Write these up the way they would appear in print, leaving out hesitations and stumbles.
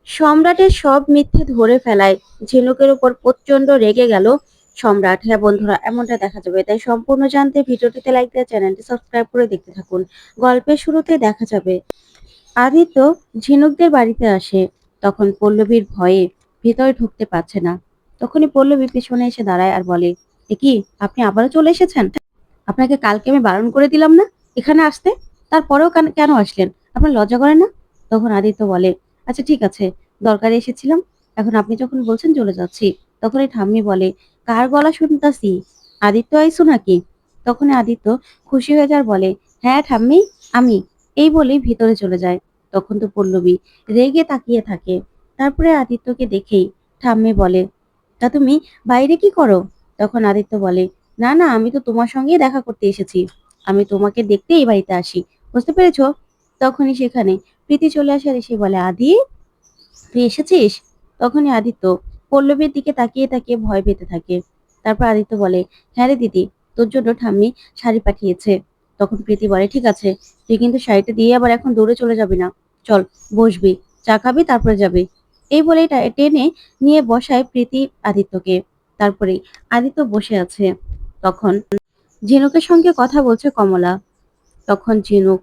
সম্রাটের সব মিথ্যে ধরে ফেলায় ঝিনুকের উপর প্রচন্ড রেগে গেল সম্রাট। হ্যাঁ বন্ধুরা, এমনটা দেখা যাবে। তাই সম্পূর্ণ জানতে ভিডিওটিতে লাইক দিয়ে চ্যানেলটি সাবস্ক্রাইব করে দেখতে থাকুন। গল্পের শুরুতে দেখা যাবে আদিত্য ঝিনুকদের বাড়িতে আসে। তখন পল্লবীর ভয়ে ভিতরে ঢুকতে পারছে না। তখনই পল্লবী পিছনে এসে দাঁড়ায় আর বলে, এ কি, আপনি আবারও চলে এসেছেন? আপনাকে কালকে আমি বারণ করে দিলাম না এখানে আসতে, তারপরেও কেন আসলেন? আপনার লজ্জা করে না? তখন আদিত্য বলে, আচ্ছা ঠিক আছে, দরকারে এসেছিলাম, এখন আপনি যখন বলছেন চলে যাচ্ছি। তখন এই ঠাম্মি বলে, কার গলা শুনতাছি? আদিত্য আইসো নাকি? তখন আদিত্য খুশি হয়ে যায় আর বলে, হ্যাঁ ঠাম্মি, আমি। এই বলেই ভিতরে চলে যায়। তখন তো পল্লবী রেগে তাকিয়ে থাকে। তারপরে আদিত্যকে দেখেই ঠাম্মি বলে, তা তুমি বাইরে কি করো? তখন আদিত্য বলে, না না, আমি তো তোমার সঙ্গেই দেখা করতে এসেছি। আমি তোমাকে দেখতে এই বাড়িতে আসি, বুঝতে পেরেছো? তখনই সেখানে প্রীতি চলে আসে আর এসে বলে, আদি, তুই এসেছিস? তখনই আদিত্য পল্লবীর দিকে তাকিয়ে তাকিয়ে ভয় পেতে থাকে। তারপর আদিত্য বলে, হ্যাঁ রে দিদি, তোর জন্য ঠাম্মি শাড়ি পাঠিয়েছে। তখন প্রীতি বলে, ঠিক আছে, তুই কিন্তু শাড়িটা দিয়ে আবার এখন দৌড়ে চলে যাবি না। চল, বসবি, চা খাবি, তারপরে যাবি। এই বলেই টেনে নিয়ে বসায় প্রীতি আদিত্যকে। তারপরে আদিত্য বসে আছে। তখন ঝিনুকের সঙ্গে কথা বলছে কমলা। তখন ঝিনুক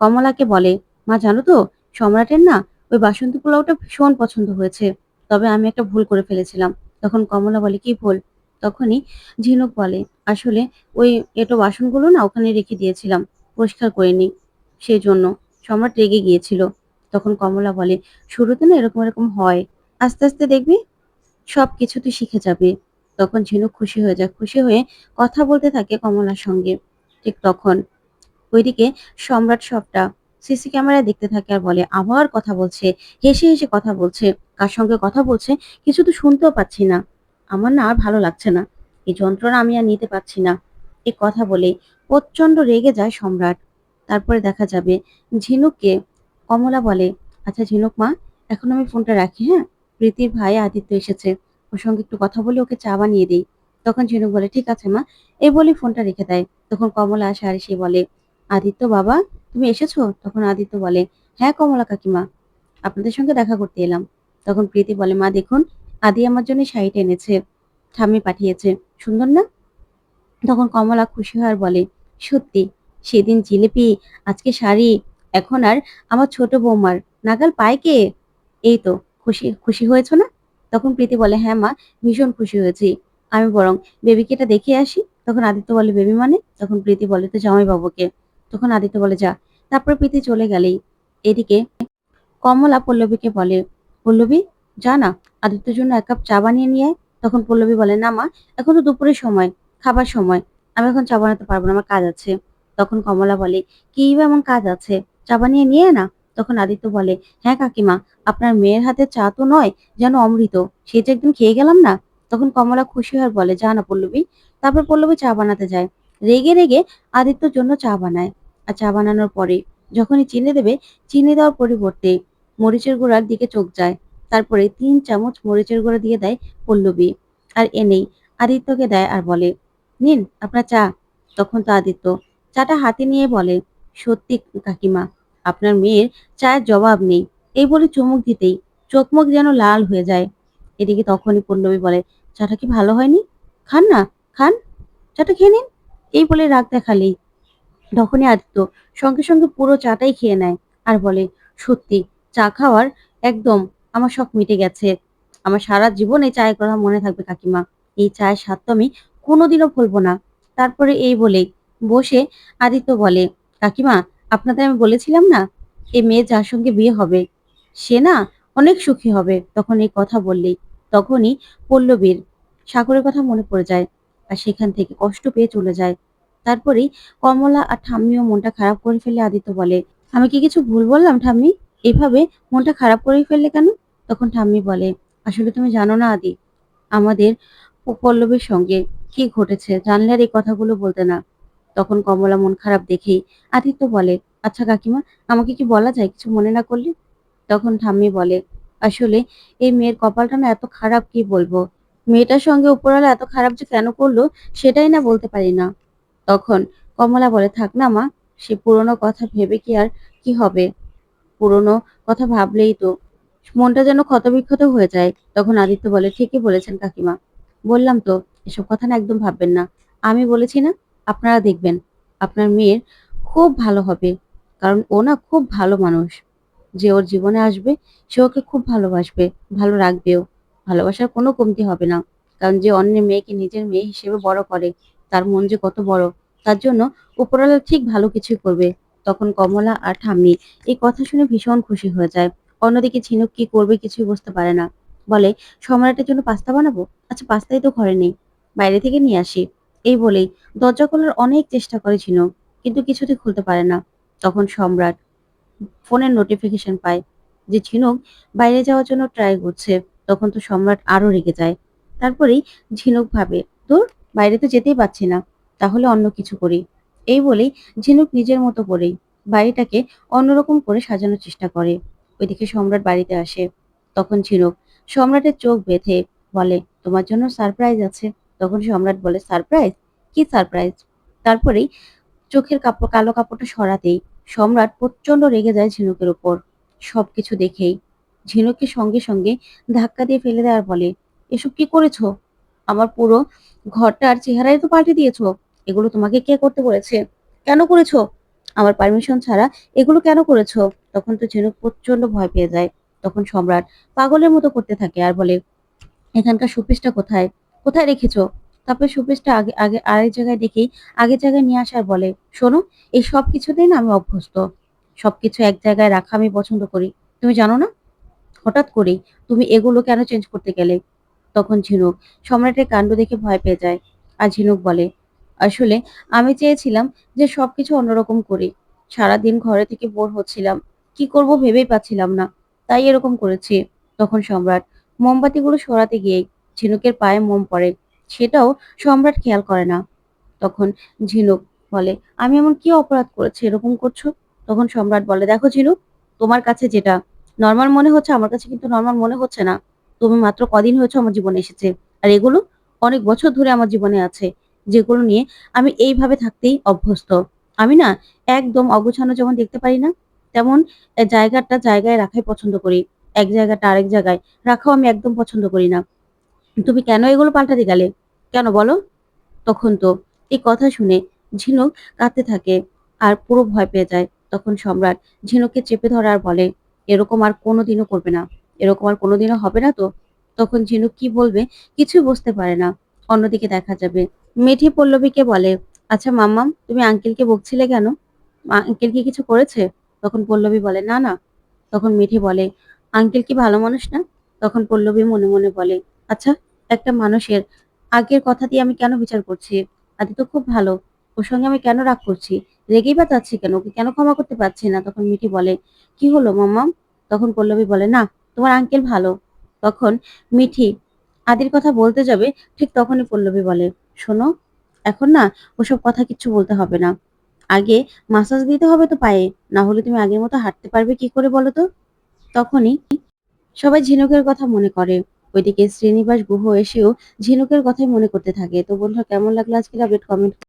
কমলাকে বলে, মা জানো তো, সম্রাটের না ওই বাসন্তী পোলাওটা ভীষণ পছন্দ হয়েছে। তবে আমি একটা ভুল করে ফেলেছিলাম। তখন কমলা বলে, কি ভুল? তখনই ঝিনুক বলে, আসলে ওই এটো বাসনগুলো না ওখানে রেখে দিয়েছিলাম, পরিষ্কার করিনি, সেই জন্য সম্রাট রেগে গিয়েছিল। তখন কমলা বলে, শুরুতে না এরকম এরকম হয়, আস্তে আস্তে দেখবি সবকিছু তুই শিখে যাবি। তখন ঝিনুক খুশি হয়ে যায়। খুশি হয়ে কথা বলতে থাকে কমলার সঙ্গে। ঠিক তখন ওইদিকে সম্রাট সবটা সিসি ক্যামেরায় দেখতে থাকে আর বলে, আবার কথা বলছে, হেসে হেসে কথা বলছে। কার সঙ্গে কথা বলছে কিছু তো শুনতেও পাচ্ছি না। আমার না আর ভালো লাগছে না, এই যন্ত্রণা আমি আর নিতে পারছি না। এই কথা বলে প্রচন্ড রেগে যায় সম্রাট। তারপরে দেখা যাবে ঝিনুককে কমলা বলে, আচ্ছা ঝিনুক মা, এখন আমি ফোনটা রাখি, হ্যাঁ? প্রীতির ভাই আদিত্য এসেছে, ওর সঙ্গে একটু কথা বলে ওকে চা বানিয়ে দিই। তখন ঝিনুক বলে, ঠিক আছে মা। এই বলে ফোনটা রেখে দেয়। তখন কমলা আসে আর সে বলে, আদিত্য বাবা, তুমি এসেছো? তখন আদিত্য বলে, হ্যাঁ কমলা কাকিমা, আপনাদের সঙ্গে দেখা করতে এলাম। তখন প্রীতি বলে, মা দেখুন, আদি আমার জন্য শাড়িটা এনেছে, ঠাম্মি পাঠিয়েছে, সুন্দর না? তখন কমলা খুশি হয় আর বলে, সত্যি, সেদিন জিলিপি, আজকে শাড়ি, এখন আর আমার ছোট বৌমার নাগাল পায় কে? এই তো, খুশি খুশি হয়েছো না? তখন প্রীতি বলে, হ্যাঁ মা, ভীষণ খুশি হয়েছি। আমি বরং বেবিকে এটা দেখে আসি। তখন আদিত্য বলে, বেবি মানে? তখন প্রীতি বলে, তো জামাই বাবুকে। তখন আদিত্য বলে, যা। তারপর প্রীতি চলে গেলেই এদিকে কমলা পল্লবীকে বলে, পল্লবী, যা না, আদিত্যের জন্য এক কাপ চা বানিয়ে নিয়ে আয়। তখন পল্লবী বলে, না মা, এখন তো দুপুরের সময়, খাবার সময়, আমি এখন চা বানাতে পারবো না, আমার কাজ আছে। তখন কমলা বলে, কি বা এমন কাজ আছে, চা বানিয়ে নিয়ে আয় না। তখন আদিত্য বলে, হ্যাঁ কাকিমা, আপনার মেয়ের হাতে চা তো নয় যেন অমৃত, সে যে একদিন খেয়ে গেলাম না। তখন কমলা খুশি হয়ে বলে, যা না পল্লবী। তারপর পল্লবী চা বানাতে যায়। রেগে রেগে আদিত্যর জন্য চা বানায়। আর চা বানানোর পরে যখনই চিনি দেবে, চিনি দেওয়ার পরিবর্তে মরিচের গুঁড়ার দিকে চোখ যায়। তারপরে ৩ চামচ মরিচের গুঁড়া দিয়ে দেয় পল্লবী। আর এনেই আদিত্যকে দেয় আর বলে, নিন আপনার চা। তখন তো আদিত্য চাটা হাতে নিয়ে বলে, সত্যি কাকিমা, আপনার মেয়ের চায়ের জবাব নেই। এই বলে চুমুক দিতেই চোখ মুখ যেন লাল হয়ে যায়। এদিকে তখনই পল্লবী বলে, চাটা কি ভালো হয়নি? খান না, খান, চাটা খেয়ে নিন। এই বলে রাগ দেখালেই তখনই আদিত্য সঙ্গে সঙ্গে পুরো চাটাই খেয়ে নেয় আর বলে, সত্যি, চা খাওয়ার একদম আমার শখ মিটে গেছে। আমার সারা জীবন এই চায়ের কথা মনে থাকবে কাকিমা। এই চায়ের স্বাদ তো আমি কোনোদিনও ভুলবো না। তারপরে এই বলেই বসে আদিত্য বলে, কাকিমা, আপনাদের আমি বলেছিলাম না, এই মেয়ে যার সঙ্গে বিয়ে হবে সে না অনেক সুখী হবে। তখন এই কথা বললেই তখনই পল্লবীর সাগরের কথা মনে পড়ে যায় আর সেখান থেকে কষ্ট পেয়ে চলে যায়। তারপরেই কমলা আর ঠাম্মিও মনটা খারাপ করে ফেলে আদিত্য বলে, আমি কি কিছু ভুল বললাম ঠাম্মি? এভাবে মনটা খারাপ করে ফেললে কেন? তখন ঠাম্মি বলে, আসলে তুমি জানো না আদি, আমাদের পল্লবীর সঙ্গে কি ঘটেছে, জানলে আর এই কথাগুলো বলতে না। তখন কমলা মন খারাপ দেখেই আদিত্য বলে, আচ্ছা কাকিমা, আমাকে কি বলা যায় কিছু মনে না করলে? তখন ঠাম্মি বলে, আসলে এই মেয়ের কপালটা না এত খারাপ, কি বলবো। মেয়েটার সঙ্গে উপরওয়ালা এত খারাপ যে কেন করলো সেটাই না বলতে পারি না। তখন কমলা বলে, থাক না মা, সে পুরনো কথা ভেবে কি আর কি হবে? পুরনো কথা ভাবলেই তো মনটা যেন ক্ষতবিক্ষত হয়ে যায়। তখন আদিত্য বলে, ঠিকই বলেছেন কাকিমা। বললাম তো, এসব কথা না একদম ভাববেন না। আমি বলেছি না, আপনারা দেখবেন আপনার মেয়ের খুব ভালো হবে। কারণ ও না খুব ভালো মানুষ। যে ওর জীবনে আসবে সে ওকে খুব ভালোবাসবে, ভালো রাখবেও। ভালোবাসার কোনো কমতি হবে না। কারণ যে অন্যের মেয়েকে নিজের মেয়ে হিসেবে বড় করে, তার মন যে কত বড়। তার জন্য উপরওয়ালা ঠিক ভালো কিছুই করবে। তখন কমলা আর ঠাম্মি এই কথা শুনে ভীষণ খুশি হয়ে যায়। অন্যদিকে ঝিনুক কি করবে কিছুই বুঝতে পারে না। বলে, সম্রাটের জন্য পাস্তা বানাবো? আচ্ছা, পাস্তাই তো ঘরে নেই, বাইরে থেকে নিয়ে আসি। এই বলেই দরজা খোলার অনেক চেষ্টা করে ঝিনুক, কিন্তু কিছুতেই খুলতে পারে না। তখন সম্রাট ফোনের নোটিফিকেশন পায় যে ঝিনুক বাইরে যাওয়ার জন্য ট্রাই করছে। তখন তো সম্রাট আরো রেগে যায়। তারপরেই ঝিনুক ভাবে, দূর, বাইরে তো যেতেই পারছি না, তাহলে অন্য কিছু করি। এই বলেই ঝিনুক নিজের মতো করেই বাড়িটাকে অন্যরকম করে সাজানোর চেষ্টা করে। ওইদিকে সম্রাট বাড়িতে আসে। তখন ঝিনুক সম্রাটের চোখ বেঁধে বলে, তোমার জন্য সারপ্রাইজ আছে। তখন সম্রাট বলে, সারপ্রাইজ? কি সারপ্রাইজ? তারপরেই চোখের কালো কাপড়টা সরাতেই সম্রাট প্রচন্ড রেগে যায় ঝিনুকের উপর। সবকিছু দেখেই ঝিনুককে সঙ্গে সঙ্গে ধাক্কা দিয়ে ফেলে দেয় আর বলে, এসব কি করেছো? আমার পুরো ঘরটার চেহারাই তো পাল্টে দিয়েছো। এগুলো তোমাকে কে করতে বলেছে? কেন করেছো? আমার পারমিশন ছাড়া এগুলো কেন করেছো? তখন তো ঝিনুক প্রচন্ড ভয় পেয়ে যায়। তখন সম্রাট পাগলের মতো করতে থাকে আর বলে, এখানকার শোপিসটা কোথায়? কোথায় রেখেছো? তারপর শোপিসটা আগে আগে আরেক জায়গায় দেখেই আগের জায়গায় নিয়ে আসা আর বলে, শোনো, এই সব কিছুতেই না আমি অভ্যস্ত। সবকিছু এক জায়গায় রাখা আমি পছন্দ করি। তুমি জানো না? হঠাৎ করেই তুমি এগুলো কেন চেঞ্জ করতে গেলে? তখন ঝিনুক সম্রাটের কাণ্ড দেখে ভয় পেয়ে যায়। আর ঝিনুক বলে, আসলে আমি চেয়েছিলাম যে সবকিছু অন্যরকম করি। সারাদিন ঘরে থেকে বোর হচ্ছিলাম। কি করব ভেবেই পাচ্ছিলাম না। তাই এরকম করেছি। তখন সম্রাট মোমবাতিগুলো সরাতে গিয়েই ঝিনুকের পায়ে মোম পড়ে। সেটাও সম্রাট খেয়াল করে না। তখন ঝিনুক বলে, আমি এমন কি অপরাধ করেছি এরকম করছো? তখন সম্রাট বলে, দেখো ঝিনুক, তোমার কাছে যেটা নর্মাল মনে হচ্ছে আমার কাছে কিন্তু নর্মাল মনে হচ্ছে না। তুমি মাত্র কদিন হয়েছে আমার জীবনে এসেছে। আর এগুলো অনেক বছর ধরে আমার জীবনে আছে, যেগুলো নিয়ে আমি এইভাবে থাকতেই অভ্যস্ত। আমি না একদম অগোছালো যেমন দেখতে পারি না, তেমন জায়গাটা জায়গায় রাখাই পছন্দ করি। এক জায়গাটা আরেক জায়গায় রাখাও আমি একদম পছন্দ করি না। তুমি কেন এগুলো পাল্টাতে গেলে? কেন বলো? তখন তো এই কথা শুনে ঝিনুক কাঁদতে থাকে আর পুরো ভয় পেয়ে যায়। তখন সম্রাট ঝিনুককে চেপে ধরে আর বলে, এরকম আর কোনোদিনও করবে না। এরকম আর কোনোদিনও হবে না তো? তখন ঝিনুক কি বলবে কিছুই বুঝতে পারে না। অন্যদিকে দেখা যাবে মিঠি পল্লবীকে বলে, আচ্ছা মাম্মাম, তুমি আঙ্কেলকে বকছিলে কেন? আঙ্কেল কি কিছু করেছে? তখন পল্লবী বলে, না না। তখন মিঠি বলে, আঙ্কেল কি ভালো মানুষ না? তখন পল্লবী মনে মনে বলে, আচ্ছা, একটা মানুষের আগের কথা দিয়ে আমি কেন বিচার করছি? আদি তো খুব ভালো। ওর সঙ্গে আমি কেন রাগ করছি? রেগেই বা যাচ্ছি কেন? ওকে কেন ক্ষমা করতে পারছি না? তখন মিঠি বলে, কি হলো মাম্মাম? তখন পল্লবী বলে, না, তোমার আঙ্কেল ভালো। তখন মিঠি আদির কথা বলতে যাবে, ঠিক তখনই পল্লবী বলে, শোনো, এখন না ওসব কথা কিচ্ছু বলতে হবে না। আগে মাসাজ দিতে হবে তো পায়ে, না হলে তুমি আগের মতো হাঁটতে পারবে কি করে বলো তো? তখনই সবাই ঝিনুকের কথা মনে করে। ওইদিকে শ্রীনিবাস গুহ এসেও ঝিনুকের কথাই মনে করতে থাকে। তো বন্ধুরা, কেমন লাগলো আজকের আপডেট? কমেন্ট